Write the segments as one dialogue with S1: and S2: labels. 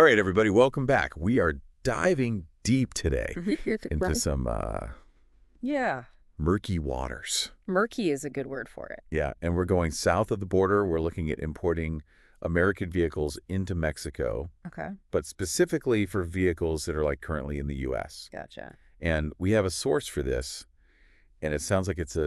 S1: All right, everybody, welcome back. We are diving deep today into some
S2: Yeah.
S1: murky waters.
S2: Murky is a good word for it.
S1: Yeah, and we're going south of the border. We're looking at importing American vehicles into Mexico,
S2: Okay.
S1: but specifically for vehicles that are like currently in the U.S.
S2: Gotcha.
S1: And we have a source for this, and it sounds like it's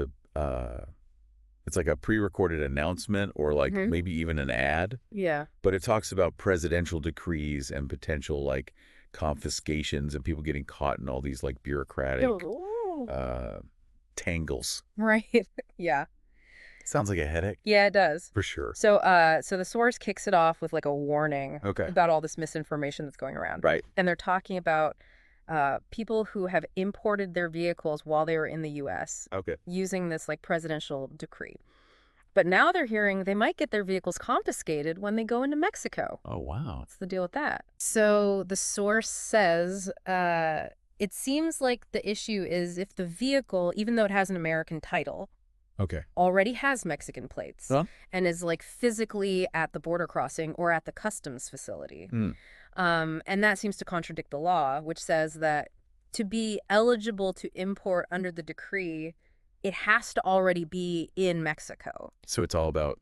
S1: like a pre-recorded announcement or like maybe even an ad.
S2: Yeah.
S1: But it talks about presidential decrees and potential like confiscations and people getting caught in all these like bureaucratic tangles.
S2: Right. Yeah.
S1: Sounds like a headache.
S2: Yeah, it does.
S1: For sure.
S2: So the source kicks it off with like a warning about all this misinformation that's going around.
S1: Right.
S2: And they're talking about people who have imported their vehicles while they were in the U.S. Using this like presidential decree. But now they're hearing they might get their vehicles confiscated when they go into Mexico.
S1: Oh, wow.
S2: What's the deal with that? So the source says it seems like the issue is if the vehicle, even though it has an American title, already has Mexican plates and is like physically at the border crossing or at the customs facility. And that seems to contradict the law, which says that to be eligible to import under the decree, it has to already be in Mexico.
S1: So it's all about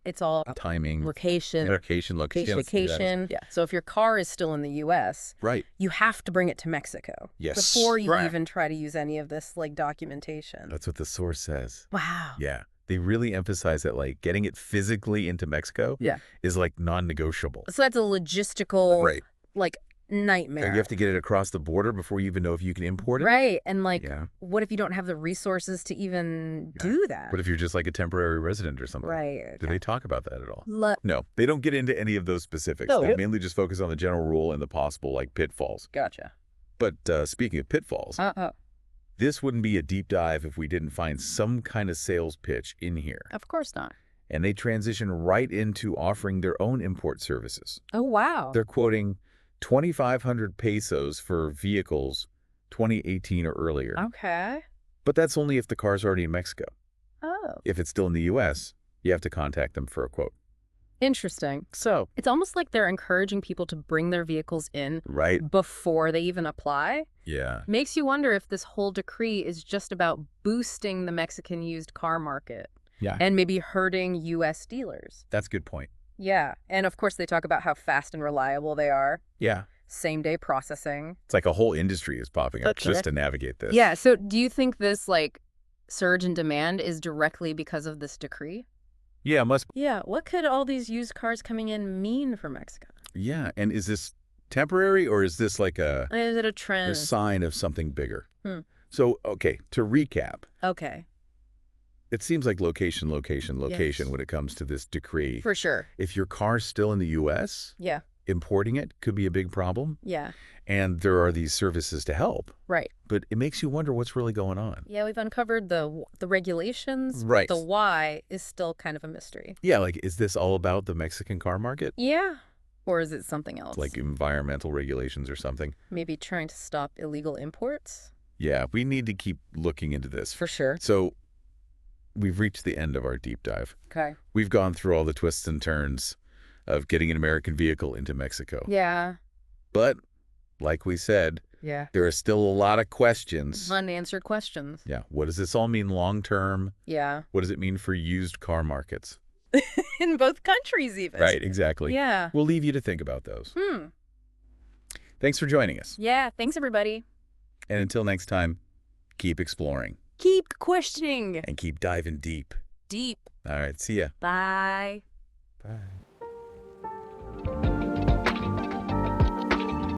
S1: timing,
S2: location. Yeah. So if your car is still in the U.S., you have to bring it to Mexico before you even try to use any of this like documentation.
S1: That's what the source says.
S2: Wow.
S1: Yeah. They really emphasize that like getting it physically into Mexico is like non-negotiable.
S2: So that's a logistical like nightmare.
S1: You have to get it across the border before you even know if you can import it.
S2: Right. And like, what if you don't have the resources to even do that?
S1: What if you're just like a temporary resident or something?
S2: Right.
S1: Do they talk about that at all? No, they don't get into any of those specifics. They mainly just focus on the general rule and the possible like pitfalls.
S2: Gotcha.
S1: But speaking of pitfalls, this wouldn't be a deep dive if we didn't find some kind of sales pitch in here.
S2: Of course not.
S1: And they transition right into offering their own import services.
S2: Oh, wow.
S1: They're quoting 2,500 pesos for vehicles 2018 or earlier.
S2: Okay.
S1: But that's only if the car's already in Mexico.
S2: Oh.
S1: If it's still in the U.S., you have to contact them for a quote.
S2: Interesting.
S1: So
S2: it's almost like they're encouraging people to bring their vehicles in before they even apply.
S1: Yeah.
S2: Makes you wonder if this whole decree is just about boosting the Mexican used car market.
S1: Yeah.
S2: And maybe hurting U.S. dealers.
S1: That's a good point.
S2: Yeah. And of course, they talk about how fast and reliable they are.
S1: Yeah.
S2: Same-day processing.
S1: It's like a whole industry is popping up just to navigate this.
S2: Yeah. So do you think this like surge in demand is directly because of this decree?
S1: Yeah, it must.
S2: Yeah. What could all these used cars coming in mean for Mexico?
S1: Yeah. And is this temporary or is this like
S2: is it a trend?
S1: A sign of something bigger? So, okay, to recap.
S2: Okay.
S1: It seems like location when it comes to this decree.
S2: For sure.
S1: If your car's still in the U.S., importing it could be a big problem.
S2: Yeah.
S1: And there are these services to help.
S2: Right.
S1: But it makes you wonder what's really going on.
S2: Yeah, we've uncovered the regulations.
S1: Right.
S2: The why is still kind of a mystery.
S1: Yeah, like, is this all about the Mexican car market?
S2: Yeah. Or is it something else?
S1: Like environmental regulations or something?
S2: Maybe trying to stop illegal imports?
S1: Yeah, we need to keep looking into this.
S2: For sure.
S1: So we've reached the end of our deep dive.
S2: Okay.
S1: We've gone through all the twists and turns of getting an American vehicle into Mexico.
S2: Yeah.
S1: But like we said, there are still a lot of questions.
S2: Unanswered questions.
S1: Yeah. What does this all mean long term?
S2: Yeah.
S1: What does it mean for used car markets?
S2: In both countries even.
S1: Right, exactly.
S2: Yeah.
S1: We'll leave you to think about those. Thanks for joining us.
S2: Yeah, thanks everybody.
S1: And until next time, keep exploring.
S2: Keep questioning.
S1: And keep diving deep.
S2: Deep.
S1: All right, see ya.
S2: Bye.
S1: Bye.